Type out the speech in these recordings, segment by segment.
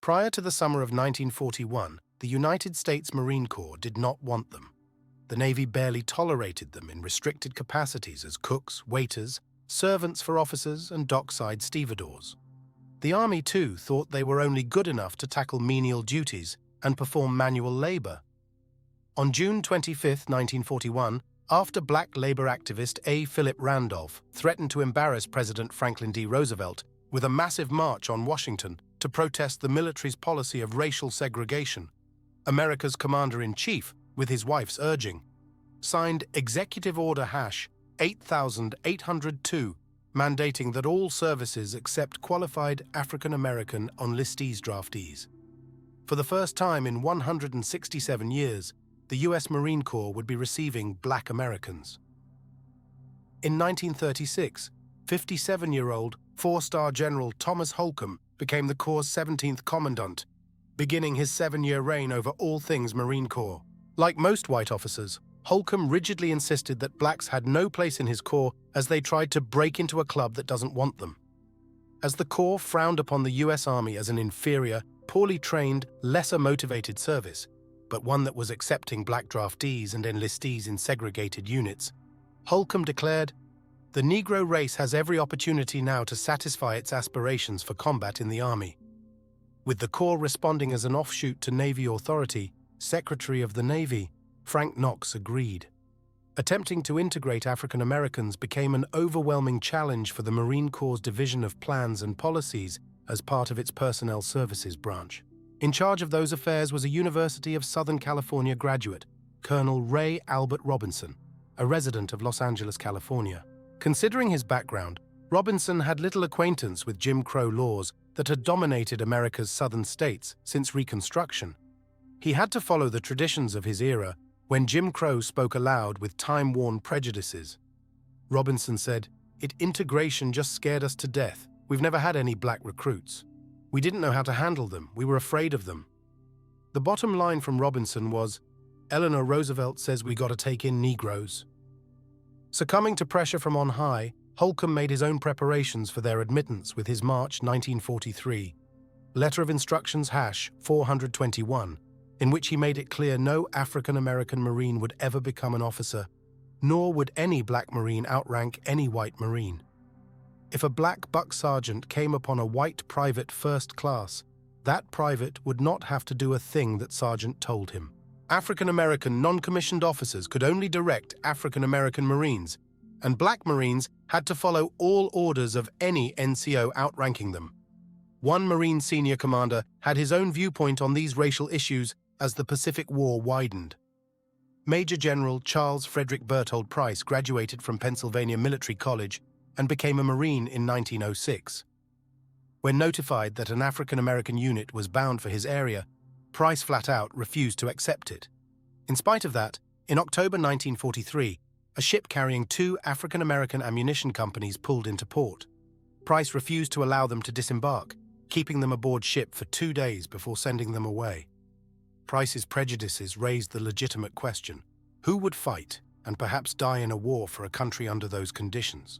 Prior to the summer of 1941, the United States Marine Corps did not want them. The Navy barely tolerated them in restricted capacities as cooks, waiters, servants for officers, and dockside stevedores. The Army, too, thought they were only good enough to tackle menial duties and perform manual labor. On June 25, 1941, after black labor activist A. Philip Randolph threatened to embarrass President Franklin D. Roosevelt with a massive march on Washington to protest the military's policy of racial segregation, America's commander-in-chief, with his wife's urging, signed Executive Order Hash 8802, mandating that all services accept qualified African-American enlistees draftees. For the first time in 167 years, the U.S. Marine Corps would be receiving black Americans. In 1936, 57-year-old four-star General Thomas Holcomb became the Corps' 17th Commandant, beginning his 7-year reign over all things Marine Corps. Like most white officers, Holcomb rigidly insisted that blacks had no place in his corps as they tried to break into a club that doesn't want them. As the Corps frowned upon the U.S. Army as an inferior, poorly trained, lesser motivated service, but one that was accepting black draftees and enlistees in segregated units, Holcomb declared, "The Negro race has every opportunity now to satisfy its aspirations for combat in the Army." With the Corps responding as an offshoot to Navy authority, Secretary of the Navy, Frank Knox, agreed. Attempting to integrate African Americans became an overwhelming challenge for the Marine Corps' Division of Plans and Policies as part of its Personnel Services branch. In charge of those affairs was a University of Southern California graduate, Colonel Ray Albert Robinson, a resident of Los Angeles, California. Considering his background, Robinson had little acquaintance with Jim Crow laws that had dominated America's southern states since Reconstruction. He had to follow the traditions of his era when Jim Crow spoke aloud with time-worn prejudices. Robinson said, Integration just scared us to death. We've never had any black recruits. We didn't know how to handle them. We were afraid of them." The bottom line from Robinson was, "Eleanor Roosevelt says we gotta take in Negroes." Succumbing to pressure from on high, Holcomb made his own preparations for their admittance with his March 1943 Letter of Instructions Hash 421, in which he made it clear no African-American Marine would ever become an officer, nor would any black Marine outrank any white Marine. If a black buck sergeant came upon a white private first class, that private would not have to do a thing that sergeant told him. African-American non-commissioned officers could only direct African-American Marines, and black Marines had to follow all orders of any NCO outranking them. One Marine senior commander had his own viewpoint on these racial issues as the Pacific War widened. Major General Charles Frederick Berthold Price graduated from Pennsylvania Military College and became a Marine in 1906. When notified that an African-American unit was bound for his area, Price flat out refused to accept it. In spite of that, in October 1943, a ship carrying 2 African-American ammunition companies pulled into port. Price refused to allow them to disembark, keeping them aboard ship for 2 days before sending them away. Price's prejudices raised the legitimate question, who would fight and perhaps die in a war for a country under those conditions?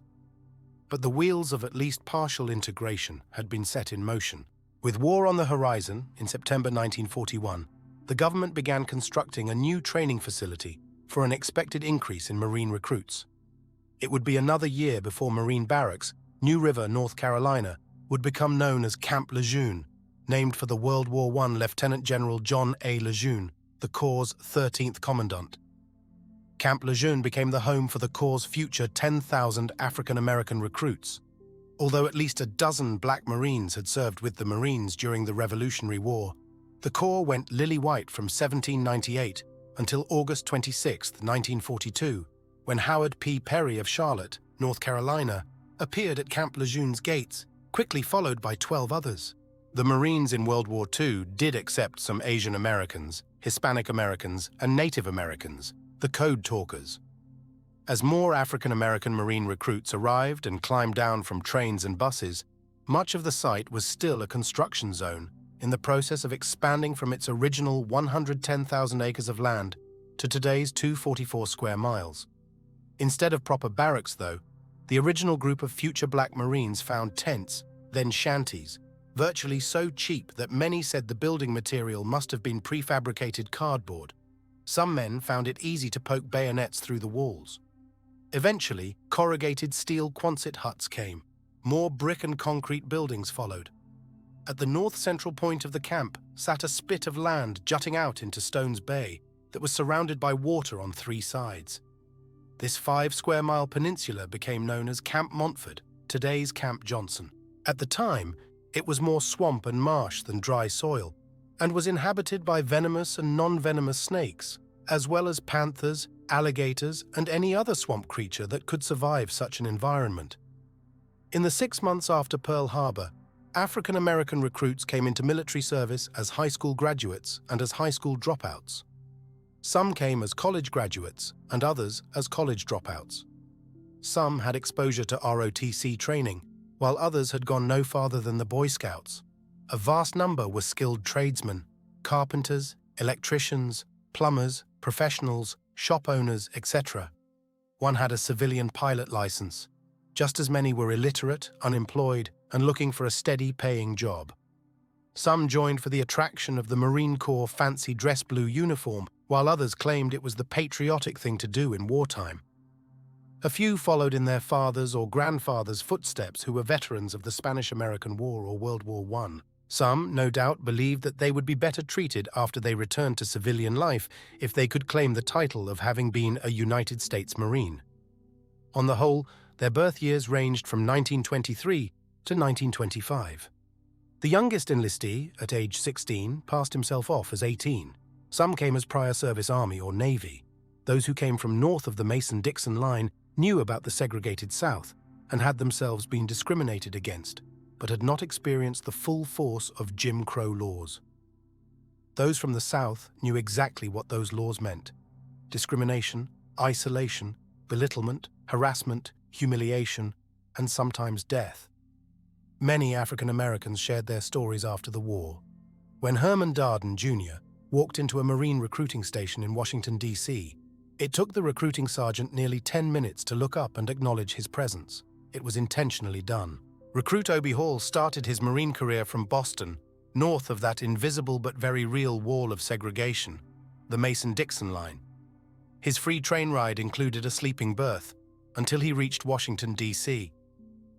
But the wheels of at least partial integration had been set in motion. With war on the horizon, in September 1941, the government began constructing a new training facility for an expected increase in Marine recruits. It would be another year before Marine Barracks, New River, North Carolina, would become known as Camp Lejeune, named for the World War I Lieutenant General John A. Lejeune, the Corps' 13th Commandant. Camp Lejeune became the home for the Corps' future 10,000 African-American recruits. Although at least a dozen black Marines had served with the Marines during the Revolutionary War, the Corps went lily-white from 1798 until August 26, 1942, when Howard P. Perry of Charlotte, North Carolina, appeared at Camp Lejeune's gates, quickly followed by 12 others. The Marines in World War II did accept some Asian Americans, Hispanic Americans, and Native Americans, the code talkers. As more African-American Marine recruits arrived and climbed down from trains and buses, much of the site was still a construction zone in the process of expanding from its original 110,000 acres of land to today's 244 square miles. Instead of proper barracks, though, the original group of future black Marines found tents, then shanties, virtually so cheap that many said the building material must have been prefabricated cardboard. Some men found it easy to poke bayonets through the walls. Eventually, corrugated steel Quonset huts came. More brick and concrete buildings followed. At the north-central point of the camp sat a spit of land jutting out into Stones Bay that was surrounded by water on 3 sides. This 5-square-mile peninsula became known as Camp Montford, today's Camp Johnson. At the time, it was more swamp and marsh than dry soil, and was inhabited by venomous and non-venomous snakes, as well as panthers, alligators, and any other swamp creature that could survive such an environment. In the 6 months after Pearl Harbor, African-American recruits came into military service as high school graduates and as high school dropouts. Some came as college graduates and others as college dropouts. Some had exposure to ROTC training, while others had gone no farther than the Boy Scouts. A vast number were skilled tradesmen, carpenters, electricians, plumbers, professionals, shop owners, etc. One had a civilian pilot license. Just as many were illiterate, unemployed, and looking for a steady paying job. Some joined for the attraction of the Marine Corps' fancy dress blue uniform, while others claimed it was the patriotic thing to do in wartime. A few followed in their fathers' or grandfathers' footsteps who were veterans of the Spanish-American War or World War I. Some, no doubt, believed that they would be better treated after they returned to civilian life if they could claim the title of having been a United States Marine. On the whole, their birth years ranged from 1923 to 1925. The youngest enlistee, at age 16, passed himself off as 18. Some came as prior service Army or Navy. Those who came from north of the Mason-Dixon line knew about the segregated South and had themselves been discriminated against, but had not experienced the full force of Jim Crow laws. Those from the South knew exactly what those laws meant: discrimination, isolation, belittlement, harassment, humiliation, and sometimes death. Many African Americans shared their stories after the war. When Herman Darden, Jr. walked into a Marine recruiting station in Washington, D.C., it took the recruiting sergeant nearly 10 minutes to look up and acknowledge his presence. It was intentionally done. Recruit Obie Hall started his Marine career from Boston, north of that invisible but very real wall of segregation, the Mason-Dixon line. His free train ride included a sleeping berth until he reached Washington, D.C.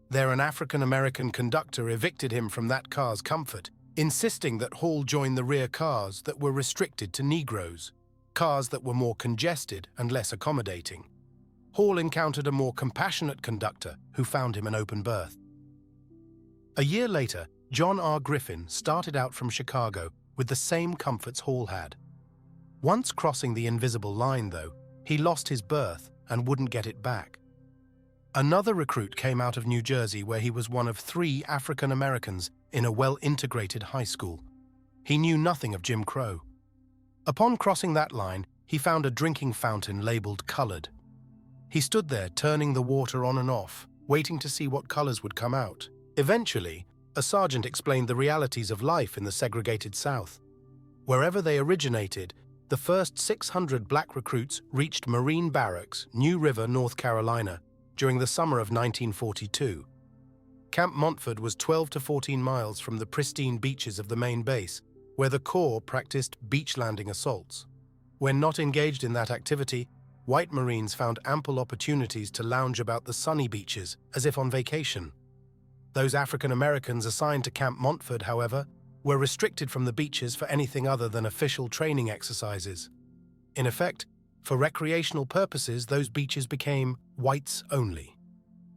There, an African-American conductor evicted him from that car's comfort, insisting that Hall join the rear cars that were restricted to Negroes, cars that were more congested and less accommodating. Hall encountered a more compassionate conductor who found him an open berth. A year later, John R. Griffin started out from Chicago with the same comforts Hall had. Once crossing the invisible line, though, he lost his berth and wouldn't get it back. Another recruit came out of New Jersey, where he was one of 3 African Americans in a well-integrated high school. He knew nothing of Jim Crow. Upon crossing that line, he found a drinking fountain labeled colored. He stood there turning the water on and off, waiting to see what colors would come out. Eventually, a sergeant explained the realities of life in the segregated South. Wherever they originated, the first 600 black recruits reached Marine Barracks, New River, North Carolina, during the summer of 1942. Camp Montford was 12 to 14 miles from the pristine beaches of the main base, where the Corps practiced beach landing assaults. When not engaged in that activity, white Marines found ample opportunities to lounge about the sunny beaches as if on vacation. Those African Americans assigned to Camp Montford, however, were restricted from the beaches for anything other than official training exercises. In effect, for recreational purposes, those beaches became whites only.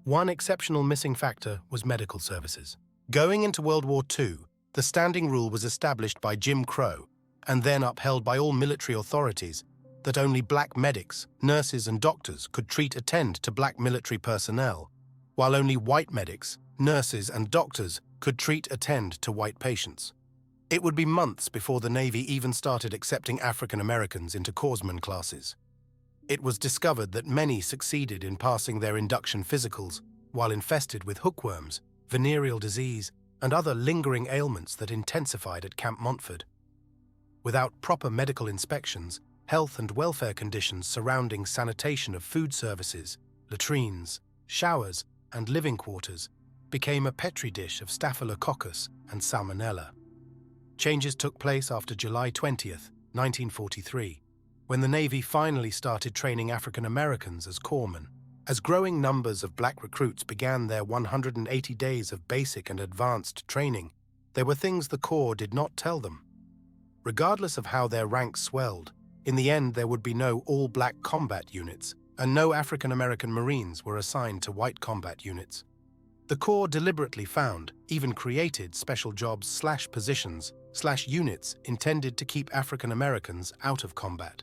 One exceptional missing factor was medical services. Going into World War II, the standing rule was established by Jim Crow, and then upheld by all military authorities, that only black medics, nurses, and doctors could attend to black military personnel, while only white medics, nurses, and doctors could attend to white patients. It would be months before the Navy even started accepting African Americans into corpsman classes. It was discovered that many succeeded in passing their induction physicals while infested with hookworms, venereal disease, and other lingering ailments that intensified at Camp Montford. Without proper medical inspections, health and welfare conditions surrounding sanitation of food services, latrines, showers, and living quarters became a petri dish of Staphylococcus and Salmonella. Changes took place after July 20th, 1943, when the Navy finally started training African Americans as corpsmen. As growing numbers of black recruits began their 180 days of basic and advanced training, there were things the Corps did not tell them. Regardless of how their ranks swelled, in the end there would be no all-black combat units, and no African American Marines were assigned to white combat units. The Corps deliberately found, even created, special jobs/positions/units intended to keep African Americans out of combat.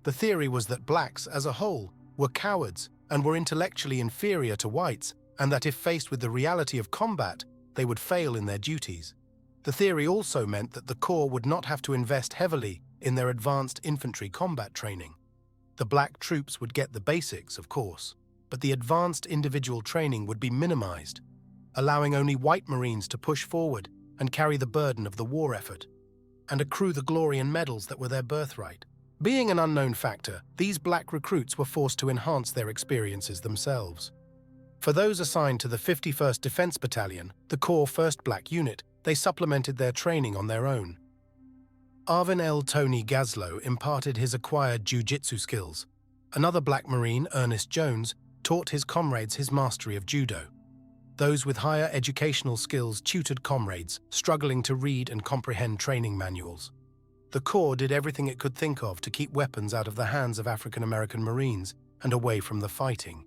The theory was that blacks, as a whole, were cowards and were intellectually inferior to whites, and that if faced with the reality of combat, they would fail in their duties. The theory also meant that the Corps would not have to invest heavily in their advanced infantry combat training. The black troops would get the basics, of course, but the advanced individual training would be minimized, allowing only white Marines to push forward and carry the burden of the war effort, and accrue the glory and medals that were their birthright. Being an unknown factor, these black recruits were forced to enhance their experiences themselves. For those assigned to the 51st Defense Battalion, the Corps' first black unit, they supplemented their training on their own. Arvin L. Tony Gaslow imparted his acquired jiu-jitsu skills. Another black Marine, Ernest Jones, taught his comrades his mastery of judo. Those with higher educational skills tutored comrades, struggling to read and comprehend training manuals. The Corps did everything it could think of to keep weapons out of the hands of African American Marines and away from the fighting.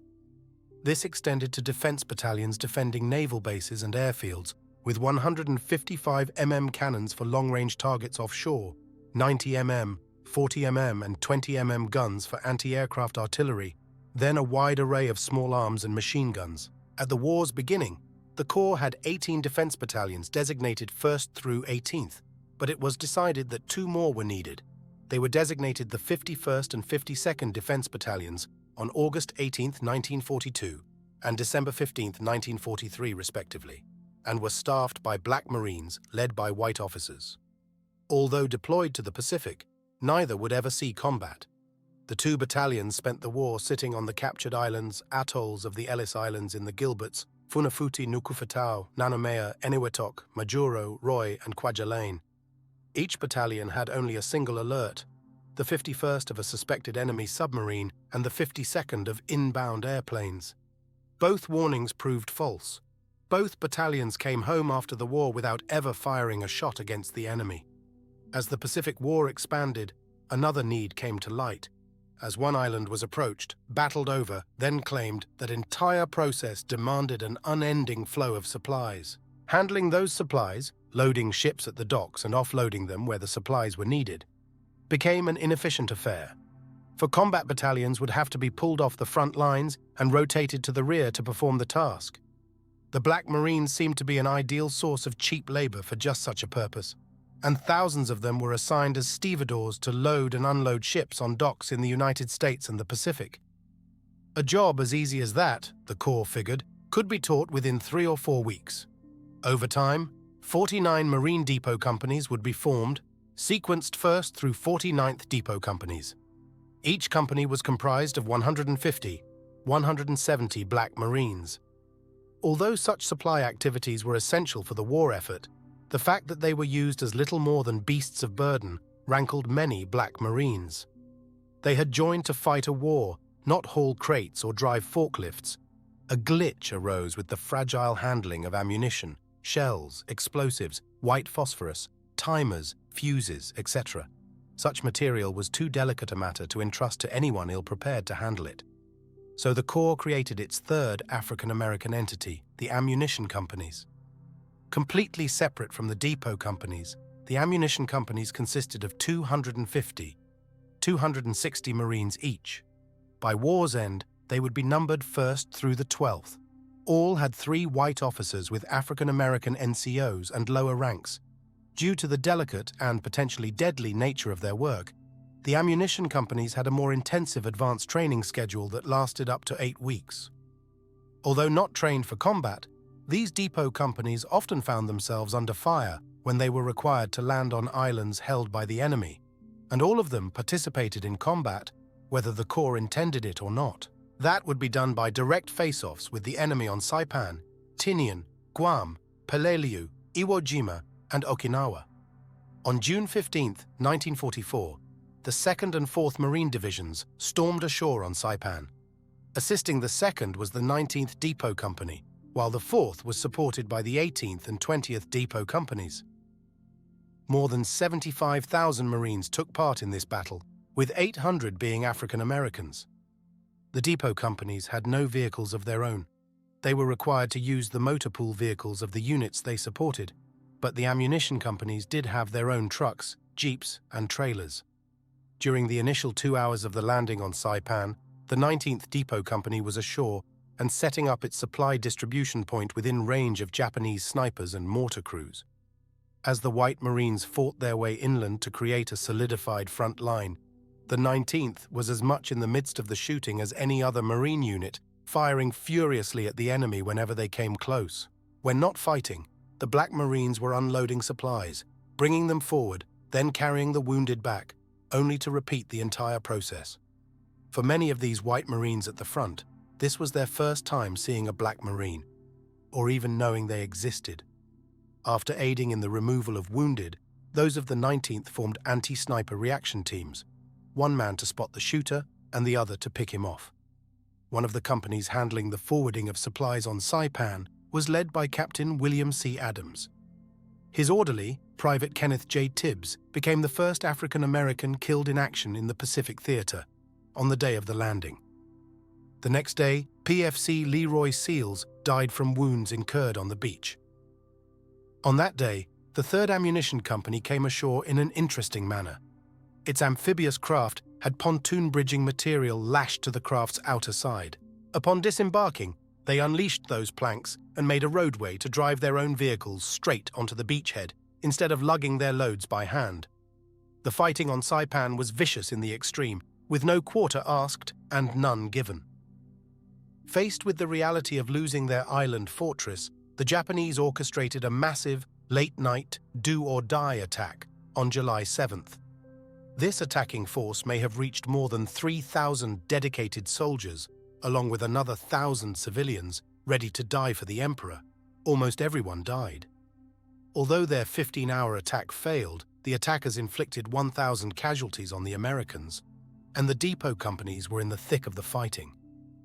This extended to defense battalions defending naval bases and airfields, with 155 mm cannons for long-range targets offshore, 90 mm, 40 mm and 20 mm guns for anti-aircraft artillery, then a wide array of small arms and machine guns. At the war's beginning, the Corps had 18 defense battalions designated 1st through 18th, but it was decided that 2 more were needed. They were designated the 51st and 52nd Defense Battalions on August 18, 1942, and December 15, 1943, respectively, and were staffed by black Marines led by white officers. Although deployed to the Pacific, neither would ever see combat. The 2 battalions spent the war sitting on the captured islands, atolls of the Ellis Islands in the Gilberts, Funafuti, Nukufatau, Nanumea, Eniwetok, Majuro, Roy, and Kwajalein. Each battalion had only a single alert, the 51st of a suspected enemy submarine and the 52nd of inbound airplanes. Both warnings proved false. Both battalions came home after the war without ever firing a shot against the enemy. As the Pacific War expanded, another need came to light. As one island was approached, battled over, then claimed, that entire process demanded an unending flow of supplies. Handling those supplies, loading ships at the docks and offloading them where the supplies were needed, became an inefficient affair. For combat battalions would have to be pulled off the front lines and rotated to the rear to perform the task. The Black Marines seemed to be an ideal source of cheap labor for just such a purpose, and thousands of them were assigned as stevedores to load and unload ships on docks in the United States and the Pacific. A job as easy as that, the Corps figured, could be taught within 3 or 4 weeks. Over time, 49 Marine Depot companies would be formed, sequenced first through 49th Depot companies. Each company was comprised of 170 Black Marines. Although such supply activities were essential for the war effort, the fact that they were used as little more than beasts of burden rankled many Black Marines. They had joined to fight a war, not haul crates or drive forklifts. A glitch arose with the fragile handling of ammunition, shells, explosives, white phosphorus, timers, fuses, etc. Such material was too delicate a matter to entrust to anyone ill-prepared to handle it. So the Corps created its third African-American entity, the ammunition companies. Completely separate from the depot companies, the ammunition companies consisted of 260 Marines each. By war's end, they would be numbered 1st through the 12th. All had 3 white officers with African-American NCOs and lower ranks. Due to the delicate and potentially deadly nature of their work, the ammunition companies had a more intensive advanced training schedule that lasted up to 8 weeks. Although not trained for combat, these depot companies often found themselves under fire when they were required to land on islands held by the enemy, and all of them participated in combat, whether the Corps intended it or not. That would be done by direct face-offs with the enemy on Saipan, Tinian, Guam, Peleliu, Iwo Jima, and Okinawa. On June 15, 1944, the 2nd and 4th Marine Divisions stormed ashore on Saipan. Assisting the 2nd was the 19th Depot Company, while the 4th was supported by the 18th and 20th Depot Companies. More than 75,000 Marines took part in this battle, with 800 being African Americans. The Depot Companies had no vehicles of their own. They were required to use the motor pool vehicles of the units they supported, but the ammunition companies did have their own trucks, jeeps, and trailers. During the initial 2 hours of the landing on Saipan, the 19th Depot Company was ashore and setting up its supply distribution point within range of Japanese snipers and mortar crews. As the White Marines fought their way inland to create a solidified front line, the 19th was as much in the midst of the shooting as any other Marine unit, firing furiously at the enemy whenever they came close. When not fighting, the Black Marines were unloading supplies, bringing them forward, then carrying the wounded back, only to repeat the entire process. For many of these White Marines at the front, this was their first time seeing a Black Marine, or even knowing they existed. After aiding in the removal of wounded, those of the 19th formed anti-sniper reaction teams, one man to spot the shooter and the other to pick him off. One of the companies handling the forwarding of supplies on Saipan was led by Captain William C. Adams. His orderly, Private Kenneth J. Tibbs, became the first African-American killed in action in the Pacific Theater on the day of the landing. The next day, PFC Leroy Seals died from wounds incurred on the beach. On that day, the 3rd Ammunition Company came ashore in an interesting manner. Its amphibious craft had pontoon bridging material lashed to the craft's outer side. Upon disembarking, they unleashed those planks and made a roadway to drive their own vehicles straight onto the beachhead instead of lugging their loads by hand. The fighting on Saipan was vicious in the extreme, with no quarter asked and none given. Faced with the reality of losing their island fortress, the Japanese orchestrated a massive, late-night, do-or-die attack on July 7th. This attacking force may have reached more than 3,000 dedicated soldiers, along with another 1,000 civilians ready to die for the emperor. Almost everyone died. Although their 15-hour attack failed, the attackers inflicted 1,000 casualties on the Americans, and the depot companies were in the thick of the fighting.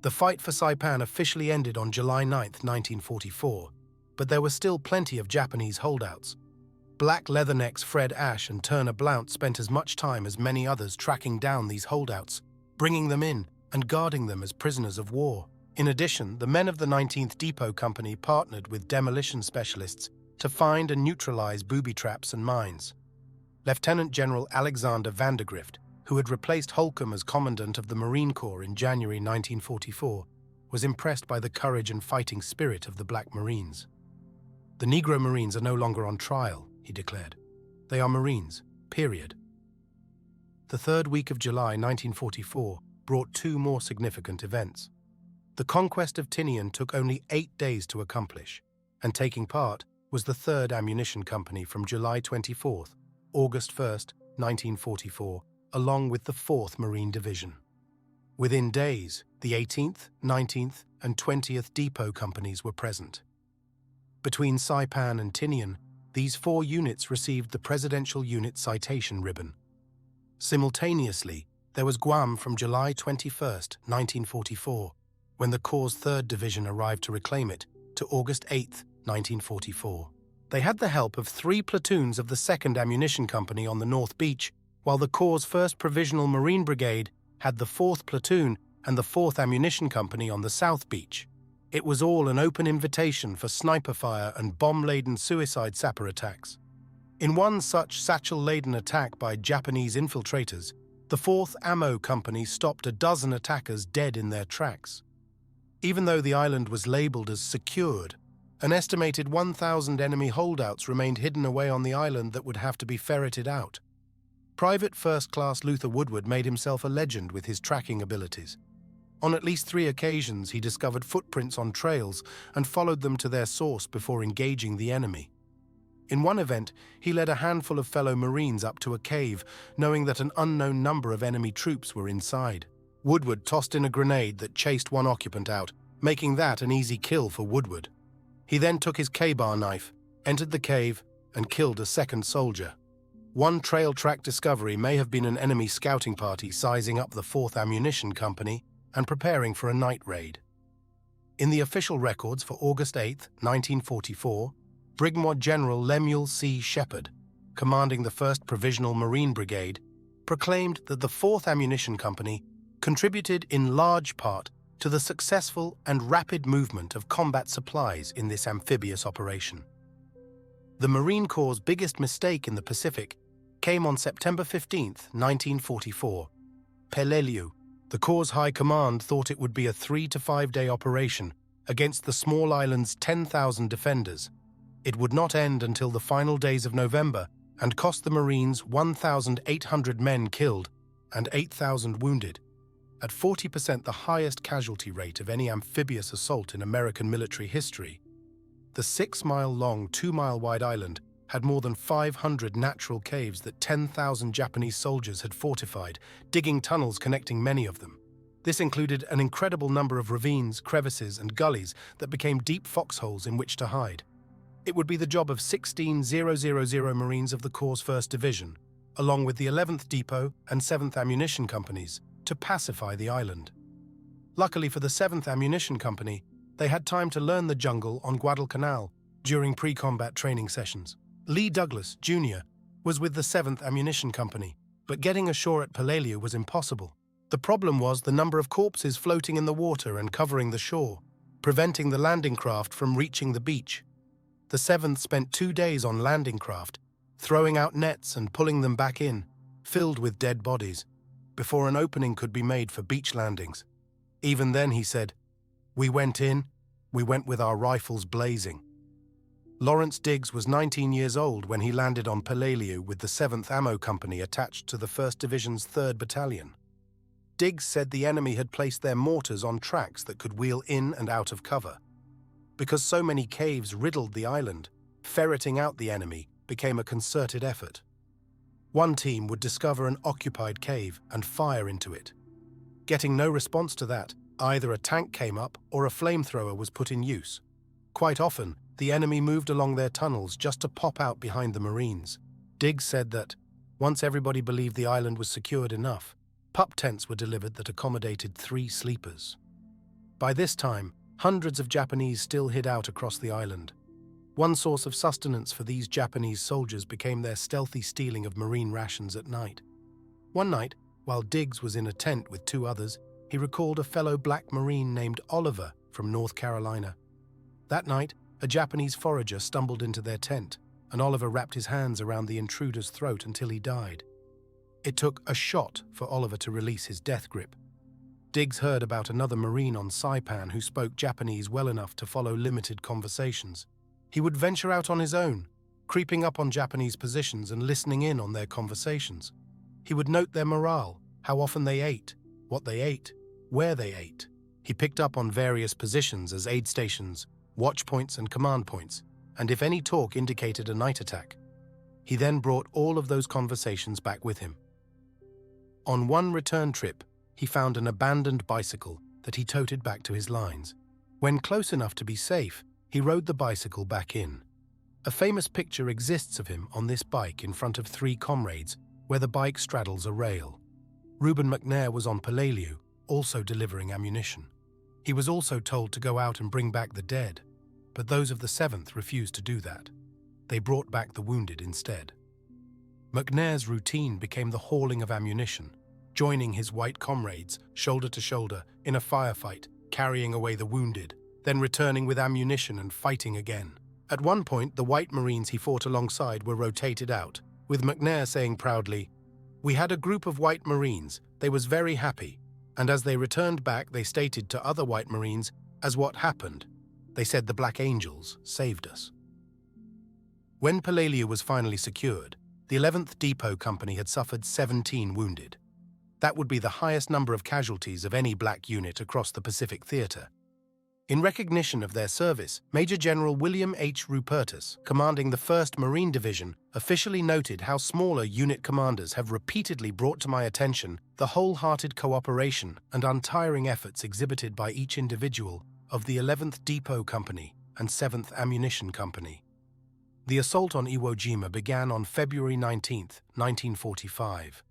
The fight for Saipan officially ended on July 9, 1944, but there were still plenty of Japanese holdouts. Black Leathernecks Fred Ashe and Turner Blount spent as much time as many others tracking down these holdouts, bringing them in and guarding them as prisoners of war. In addition, the men of the 19th Depot Company partnered with demolition specialists to find and neutralize booby traps and mines. Lieutenant General Alexander Vandergrift, who had replaced Holcomb as Commandant of the Marine Corps in January 1944, was impressed by the courage and fighting spirit of the Black Marines. "The Negro Marines are no longer on trial," he declared. "They are Marines, period." The 3rd week of July 1944 brought 2 more significant events. The conquest of Tinian took only 8 days to accomplish, and taking part was the 3rd Ammunition Company from July 24th, August 1st, 1944, along with the 4th Marine Division. Within days, the 18th, 19th, and 20th Depot Companies were present. Between Saipan and Tinian, these 4 units received the Presidential Unit Citation Ribbon. Simultaneously, there was Guam from July 21st, 1944, when the Corps' 3rd Division arrived to reclaim it, to August 8th, 1944. They had the help of 3 platoons of the 2nd Ammunition Company on the North Beach, while the Corps' 1st Provisional Marine Brigade had the 4th Platoon and the 4th Ammunition Company on the South Beach. It was all an open invitation for sniper fire and bomb-laden suicide sapper attacks. In one such satchel-laden attack by Japanese infiltrators, the 4th Ammo Company stopped a dozen attackers dead in their tracks. Even though the island was labeled as secured, an estimated 1,000 enemy holdouts remained hidden away on the island that would have to be ferreted out. Private First Class Luther Woodward made himself a legend with his tracking abilities. On at least 3 occasions, he discovered footprints on trails and followed them to their source before engaging the enemy. In one event, he led a handful of fellow Marines up to a cave, knowing that an unknown number of enemy troops were inside. Woodward tossed in a grenade that chased one occupant out, making that an easy kill for Woodward. He then took his K-bar knife, entered the cave, and killed a second soldier. One trail track discovery may have been an enemy scouting party sizing up the 4th Ammunition Company and preparing for a night raid. In the official records for August 8, 1944, Brigadier General Lemuel C. Shepard, commanding the 1st Provisional Marine Brigade, proclaimed that the 4th Ammunition Company contributed in large part to the successful and rapid movement of combat supplies in this amphibious operation. The Marine Corps' biggest mistake in the Pacific came on September 15, 1944. Peleliu, the Corps' High Command, thought it would be a 3 to 5 day operation against the small island's 10,000 defenders. It would not end until the final days of November and cost the Marines 1,800 men killed and 8,000 wounded, at 40% the highest casualty rate of any amphibious assault in American military history. The 6-mile-long, 2-mile-wide island had more than 500 natural caves that 10,000 Japanese soldiers had fortified, digging tunnels connecting many of them. This included an incredible number of ravines, crevices, and gullies that became deep foxholes in which to hide. It would be the job of 16,000 Marines of the Corps' 1st Division, along with the 11th Depot and 7th Ammunition Companies, to pacify the island. Luckily for the 7th Ammunition Company, they had time to learn the jungle on Guadalcanal during pre-combat training sessions. Lee Douglas, Jr., was with the 7th Ammunition Company, but getting ashore at Peleliu was impossible. The problem was the number of corpses floating in the water and covering the shore, preventing the landing craft from reaching the beach. The 7th spent 2 days on landing craft, throwing out nets and pulling them back in, filled with dead bodies, before an opening could be made for beach landings. Even then, he said, we went with our rifles blazing. Lawrence Diggs was 19 years old when he landed on Peleliu with the 7th Ammo Company attached to the 1st Division's 3rd Battalion. Diggs said the enemy had placed their mortars on tracks that could wheel in and out of cover. Because so many caves riddled the island, ferreting out the enemy became a concerted effort. One team would discover an occupied cave and fire into it. Getting no response to that, either a tank came up or a flamethrower was put in use. Quite often, the enemy moved along their tunnels just to pop out behind the Marines. Diggs said that, once everybody believed the island was secured enough, pup tents were delivered that accommodated 3 sleepers. By this time, hundreds of Japanese still hid out across the island. One source of sustenance for these Japanese soldiers became their stealthy stealing of Marine rations at night. One night, while Diggs was in a tent with 2 others, he recalled a fellow black Marine named Oliver from North Carolina. That night, a Japanese forager stumbled into their tent, and Oliver wrapped his hands around the intruder's throat until he died. It took a shot for Oliver to release his death grip. Diggs heard about another Marine on Saipan who spoke Japanese well enough to follow limited conversations. He would venture out on his own, creeping up on Japanese positions and listening in on their conversations. He would note their morale, how often they ate, what they ate, where they ate. He picked up on various positions as aid stations, watch points and command points, and if any talk indicated a night attack. He then brought all of those conversations back with him. On one return trip, he found an abandoned bicycle that he toted back to his lines. When close enough to be safe, he rode the bicycle back in. A famous picture exists of him on this bike in front of 3 comrades, where the bike straddles a rail. Reuben McNair was on Peleliu, also delivering ammunition. He was also told to go out and bring back the dead, but those of the 7th refused to do that. They brought back the wounded instead. McNair's routine became the hauling of ammunition, joining his white comrades shoulder to shoulder in a firefight, carrying away the wounded, then returning with ammunition and fighting again. At one point, the white Marines he fought alongside were rotated out, with McNair saying proudly, "We had a group of white Marines, they was very happy, and as they returned back they stated to other white Marines as what happened. They said the Black Angels saved us." When Peleliu was finally secured, the 11th Depot Company had suffered 17 wounded. That would be the highest number of casualties of any black unit across the Pacific Theater. In recognition of their service, Major General William H. Rupertus, commanding the 1st Marine Division, officially noted how smaller unit commanders have repeatedly brought to my attention the wholehearted cooperation and untiring efforts exhibited by each individual of the 11th Depot Company and 7th Ammunition Company. The assault on Iwo Jima began on February 19, 1945.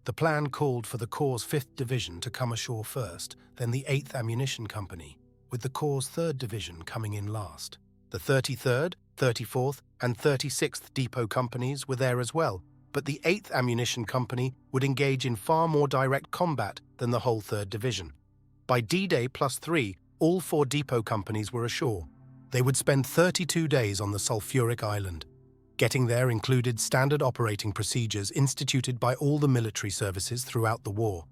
The plan called for the Corps' 5th Division to come ashore first, then the 8th Ammunition Company, with the Corps' 3rd Division coming in last. The 33rd, 34th, and 36th Depot Companies were there as well, but the 8th Ammunition Company would engage in far more direct combat than the whole 3rd Division. By D-Day +3, all 4 depot companies were ashore. They would spend 32 days on the sulfuric island. Getting there included standard operating procedures instituted by all the military services throughout the war.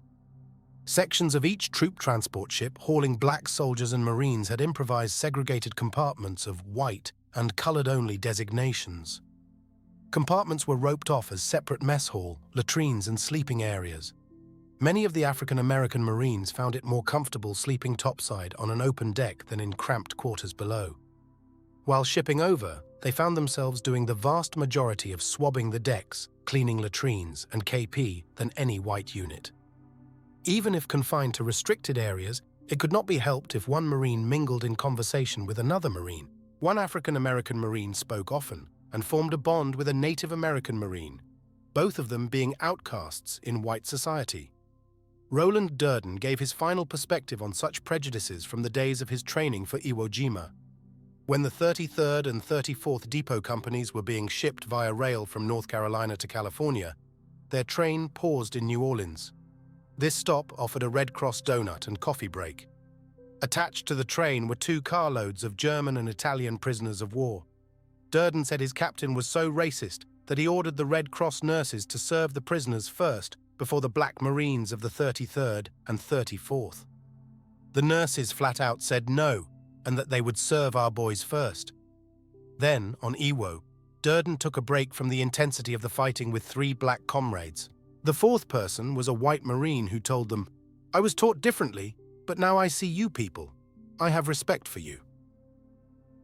Sections of each troop transport ship hauling black soldiers and Marines had improvised segregated compartments of white and colored-only designations. Compartments were roped off as separate mess hall, latrines, and sleeping areas. Many of the African-American Marines found it more comfortable sleeping topside on an open deck than in cramped quarters below. While shipping over, they found themselves doing the vast majority of swabbing the decks, cleaning latrines, and KP than any white unit. Even if confined to restricted areas, it could not be helped if one Marine mingled in conversation with another Marine. One African-American Marine spoke often and formed a bond with a Native American Marine, both of them being outcasts in white society. Roland Durden gave his final perspective on such prejudices from the days of his training for Iwo Jima. When the 33rd and 34th Depot Companies were being shipped via rail from North Carolina to California, their train paused in New Orleans. This stop offered a Red Cross donut and coffee break. Attached to the train were 2 carloads of German and Italian prisoners of war. Durden said his captain was so racist that he ordered the Red Cross nurses to serve the prisoners first before the Black Marines of the 33rd and 34th. The nurses flat out said no, and that they would serve our boys first. Then, on Iwo, Durden took a break from the intensity of the fighting with 3 black comrades. The 4th person was a white Marine who told them, "I was taught differently, but now I see you people. I have respect for you."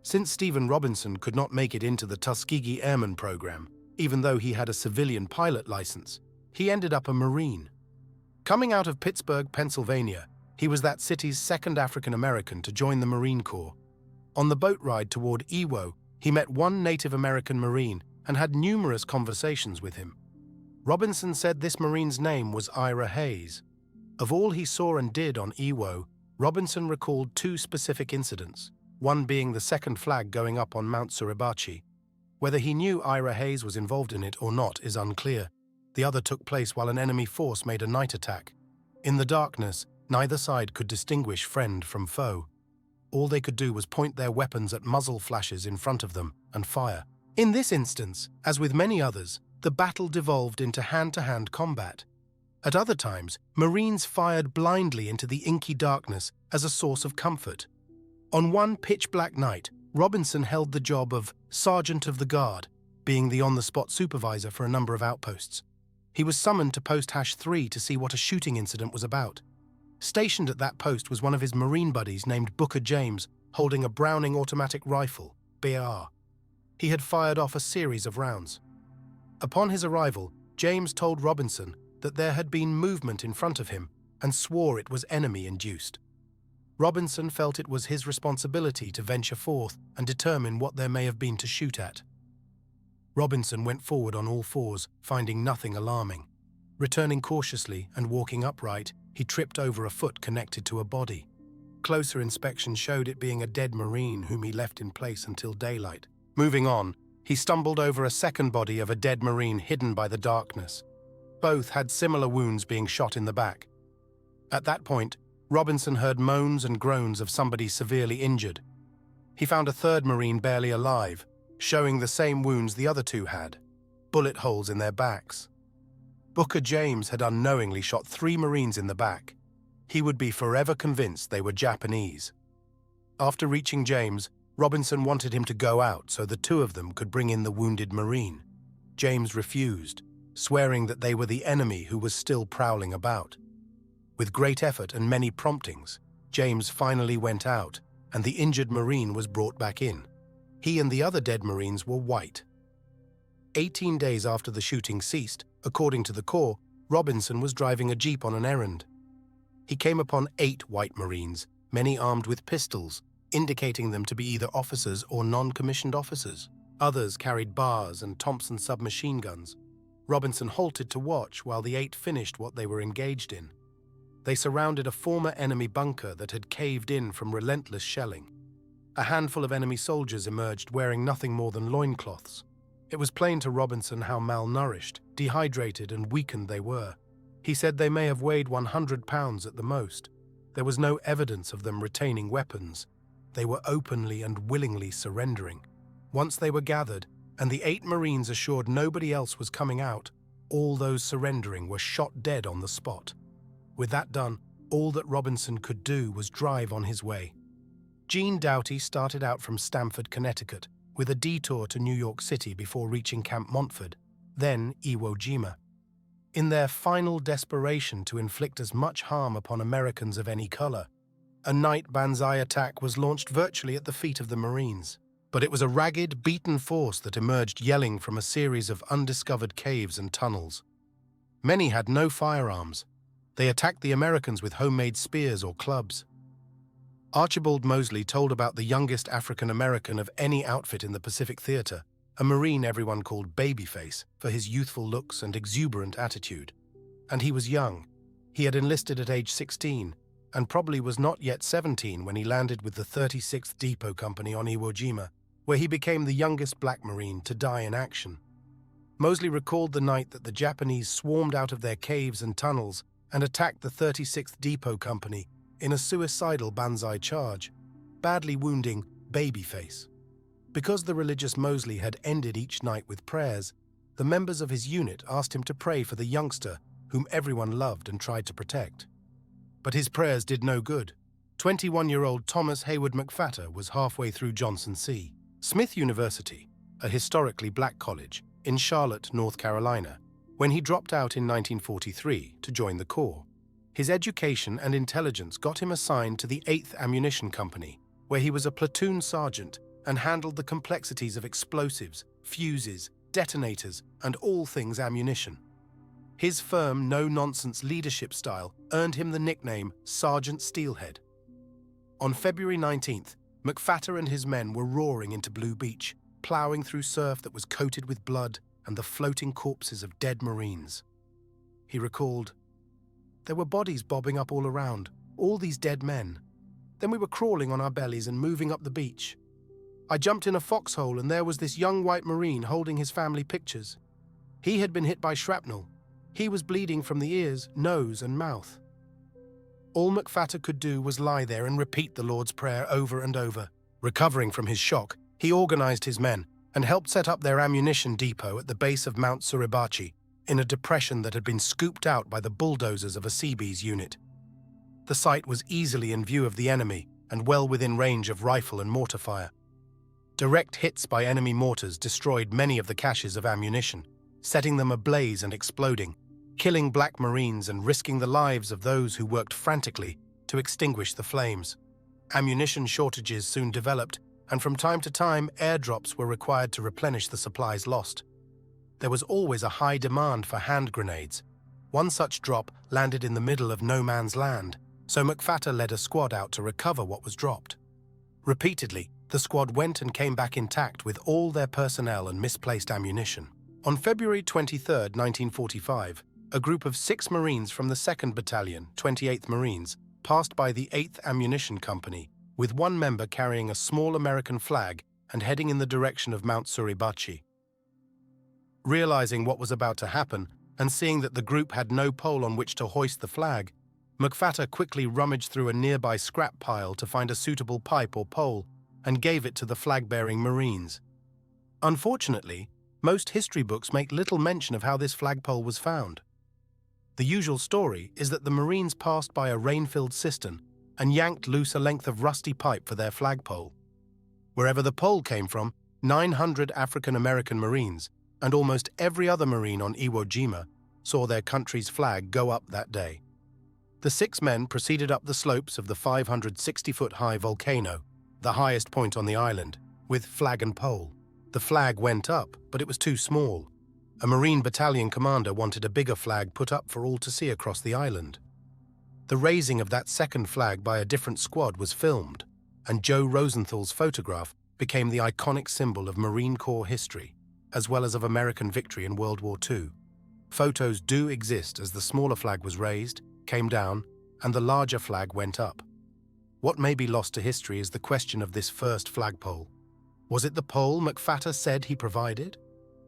Since Stephen Robinson could not make it into the Tuskegee Airman program, even though he had a civilian pilot license, he ended up a Marine. Coming out of Pittsburgh, Pennsylvania, he was that city's 2nd African American to join the Marine Corps. On the boat ride toward Iwo, he met one Native American Marine and had numerous conversations with him. Robinson said this Marine's name was Ira Hayes. Of all he saw and did on Iwo, Robinson recalled 2 specific incidents, one being the 2nd flag going up on Mount Suribachi. Whether he knew Ira Hayes was involved in it or not is unclear. The other took place while an enemy force made a night attack. In the darkness, neither side could distinguish friend from foe. All they could do was point their weapons at muzzle flashes in front of them and fire. In this instance, as with many others, the battle devolved into hand-to-hand combat. At other times, Marines fired blindly into the inky darkness as a source of comfort. On one pitch-black night, Robinson held the job of Sergeant of the Guard, being the on-the-spot supervisor for a number of outposts. He was summoned to Post #3 to see what a shooting incident was about. Stationed at that post was one of his Marine buddies named Booker James, holding a Browning automatic rifle, BAR. He had fired off a series of rounds. Upon his arrival, James told Robinson that there had been movement in front of him and swore it was enemy-induced. Robinson felt it was his responsibility to venture forth and determine what there may have been to shoot at. Robinson went forward on all fours, finding nothing alarming. Returning cautiously and walking upright, he tripped over a foot connected to a body. Closer inspection showed it being a dead Marine whom he left in place until daylight. Moving on, he stumbled over a second body of a dead Marine hidden by the darkness. Both had similar wounds being shot in the back. At that point, Robinson heard moans and groans of somebody severely injured. He found a third Marine barely alive, showing the same wounds the other 2 had, bullet holes in their backs. Booker James had unknowingly shot 3 Marines in the back. He would be forever convinced they were Japanese. After reaching James, Robinson wanted him to go out so the 2 of them could bring in the wounded Marine. James refused, swearing that they were the enemy who was still prowling about. With great effort and many promptings, James finally went out, and the injured Marine was brought back in. He and the other dead Marines were white. 18 days after the shooting ceased, according to the Corps, Robinson was driving a jeep on an errand. He came upon 8 white Marines, many armed with pistols, indicating them to be either officers or non-commissioned officers. Others carried bars and Thompson submachine guns. Robinson halted to watch while the 8 finished what they were engaged in. They surrounded a former enemy bunker that had caved in from relentless shelling. A handful of enemy soldiers emerged wearing nothing more than loincloths. It was plain to Robinson how malnourished, dehydrated, and weakened they were. He said they may have weighed 100 pounds at the most. There was no evidence of them retaining weapons. They were openly and willingly surrendering. Once they were gathered, and the 8 Marines assured nobody else was coming out, all those surrendering were shot dead on the spot. With that done, all that Robinson could do was drive on his way. Gene Doughty started out from Stamford, Connecticut, with a detour to New York City before reaching Camp Montford, then Iwo Jima. In their final desperation to inflict as much harm upon Americans of any color, a night banzai attack was launched virtually at the feet of the Marines. But it was a ragged, beaten force that emerged yelling from a series of undiscovered caves and tunnels. Many had no firearms. They attacked the Americans with homemade spears or clubs. Archibald Mosley told about the youngest African American of any outfit in the Pacific Theater, a Marine everyone called Babyface for his youthful looks and exuberant attitude. And he was young. He had enlisted at age 16 and probably was not yet 17 when he landed with the 36th Depot Company on Iwo Jima, where he became the youngest black Marine to die in action. Mosley recalled the night that the Japanese swarmed out of their caves and tunnels and attacked the 36th Depot Company in a suicidal banzai charge, badly wounding Babyface. Because the religious Mosley had ended each night with prayers, the members of his unit asked him to pray for the youngster whom everyone loved and tried to protect. But his prayers did no good. 21-year-old Thomas Haywood McFatter was halfway through Johnson C. Smith University, a historically black college, in Charlotte, North Carolina, when he dropped out in 1943 to join the Corps. His education and intelligence got him assigned to the 8th Ammunition Company, where he was a platoon sergeant and handled the complexities of explosives, fuses, detonators, and all things ammunition. His firm, no-nonsense leadership style earned him the nickname Sergeant Steelhead. On February 19th, McFatter and his men were roaring into Blue Beach, plowing through surf that was coated with blood and the floating corpses of dead Marines. He recalled, "There were bodies bobbing up all around, all these dead men. Then we were crawling on our bellies and moving up the beach. I jumped in a foxhole and there was this young white Marine holding his family pictures. He had been hit by shrapnel. He was bleeding from the ears, nose, and mouth." All McFatter could do was lie there and repeat the Lord's Prayer over and over. Recovering from his shock, he organized his men and helped set up their ammunition depot at the base of Mount Suribachi, in a depression that had been scooped out by the bulldozers of a Seabees unit. The site was easily in view of the enemy and well within range of rifle and mortar fire. Direct hits by enemy mortars destroyed many of the caches of ammunition, setting them ablaze and exploding, killing black Marines and risking the lives of those who worked frantically to extinguish the flames. Ammunition shortages soon developed, and from time to time airdrops were required to replenish the supplies lost. There was always a high demand for hand grenades. One such drop landed in the middle of no man's land, so McFatter led a squad out to recover what was dropped. Repeatedly, the squad went and came back intact with all their personnel and misplaced ammunition. On February 23, 1945, a group of 6 Marines from the 2nd Battalion, 28th Marines, passed by the 8th Ammunition Company, with one member carrying a small American flag and heading in the direction of Mount Suribachi. Realizing what was about to happen, and seeing that the group had no pole on which to hoist the flag, McFatter quickly rummaged through a nearby scrap pile to find a suitable pipe or pole and gave it to the flag-bearing Marines. Unfortunately, most history books make little mention of how this flagpole was found. The usual story is that the Marines passed by a rain-filled cistern and yanked loose a length of rusty pipe for their flagpole. Wherever the pole came from, 900 African-American Marines and almost every other Marine on Iwo Jima saw their country's flag go up that day. The 6 men proceeded up the slopes of the 560-foot-high volcano, the highest point on the island, with flag and pole. The flag went up, but it was too small. A Marine battalion commander wanted a bigger flag put up for all to see across the island. The raising of that second flag by a different squad was filmed. and Joe Rosenthal's photograph became the iconic symbol of Marine Corps history, as well as of American victory in World War II. Photos do exist as the smaller flag was raised, came down, and the larger flag went up. What may be lost to history is the question of this first flagpole. Was it the pole McFatter said he provided?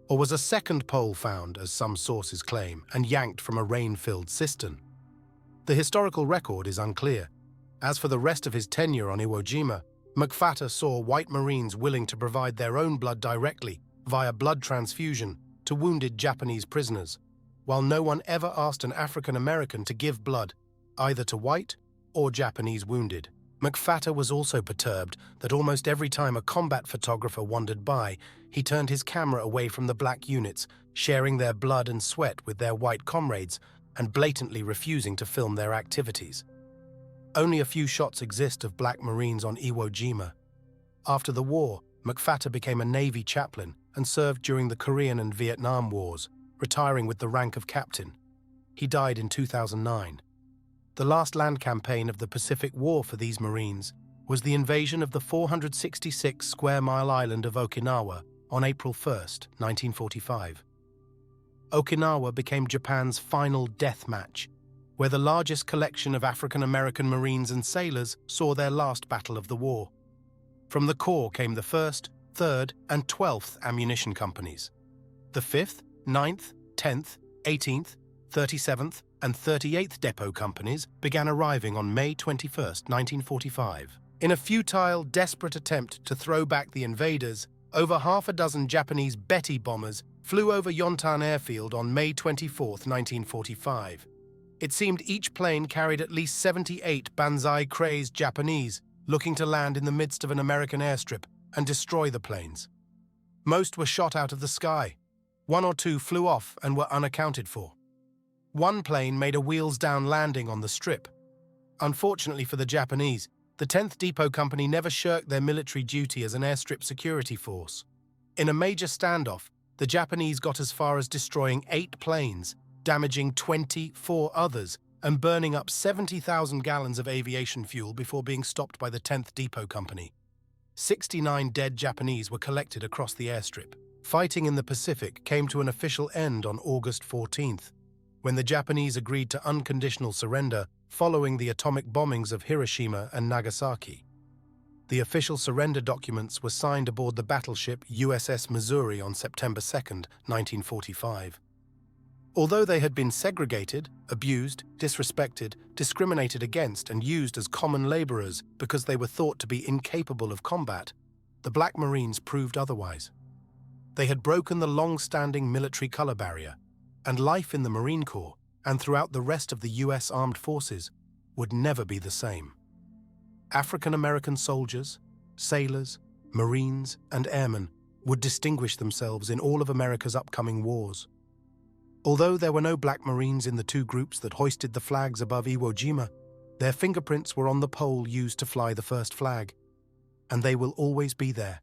Or was a second pole found, as some sources claim, and yanked from a rain-filled cistern? The historical record is unclear. As for the rest of his tenure on Iwo Jima, McFatter saw white Marines willing to provide their own blood directly, via blood transfusion, to wounded Japanese prisoners, while no one ever asked an African American to give blood, either to white or Japanese wounded. McFatter was also perturbed that almost every time a combat photographer wandered by, he turned his camera away from the black units, sharing their blood and sweat with their white comrades and blatantly refusing to film their activities. Only a few shots exist of black Marines on Iwo Jima. After the war, McFatter became a Navy chaplain and served during the Korean and Vietnam Wars, retiring with the rank of captain. He died in 2009. The last land campaign of the Pacific War for these Marines was the invasion of the 466-square-mile island of Okinawa on April 1, 1945. Okinawa became Japan's final death match, where the largest collection of African-American Marines and sailors saw their last battle of the war. From the Corps came the 1st, 3rd, and 12th Ammunition Companies. The 5th, 9th, 10th, 18th, 37th, and 38th Depot Companies began arriving on May 21, 1945. In a futile, desperate attempt to throw back the invaders, over half a dozen Japanese Betty bombers flew over Yontan Airfield on May 24, 1945. It seemed each plane carried at least 78 banzai-crazed Japanese looking to land in the midst of an American airstrip and destroy the planes. Most were shot out of the sky. One or two flew off and were unaccounted for. One plane made a wheels-down landing on the strip. Unfortunately for the Japanese, the 10th Depot Company never shirked their military duty as an airstrip security force. In a major standoff, the Japanese got as far as destroying 8 planes, damaging 24 others, and burning up 70,000 gallons of aviation fuel before being stopped by the 10th Depot Company. 69 dead Japanese were collected across the airstrip. Fighting in the Pacific came to an official end on August 14th, when the Japanese agreed to unconditional surrender following the atomic bombings of Hiroshima and Nagasaki. The official surrender documents were signed aboard the battleship USS Missouri on September 2, 1945. Although they had been segregated, abused, disrespected, discriminated against, and used as common laborers because they were thought to be incapable of combat, the Black Marines proved otherwise. They had broken the long-standing military color barrier, and life in the Marine Corps and throughout the rest of the U.S. Armed Forces would never be the same. African-American soldiers, sailors, Marines, and airmen would distinguish themselves in all of America's upcoming wars. Although there were no Black Marines in the 2 groups that hoisted the flags above Iwo Jima, their fingerprints were on the pole used to fly the first flag, and they will always be there,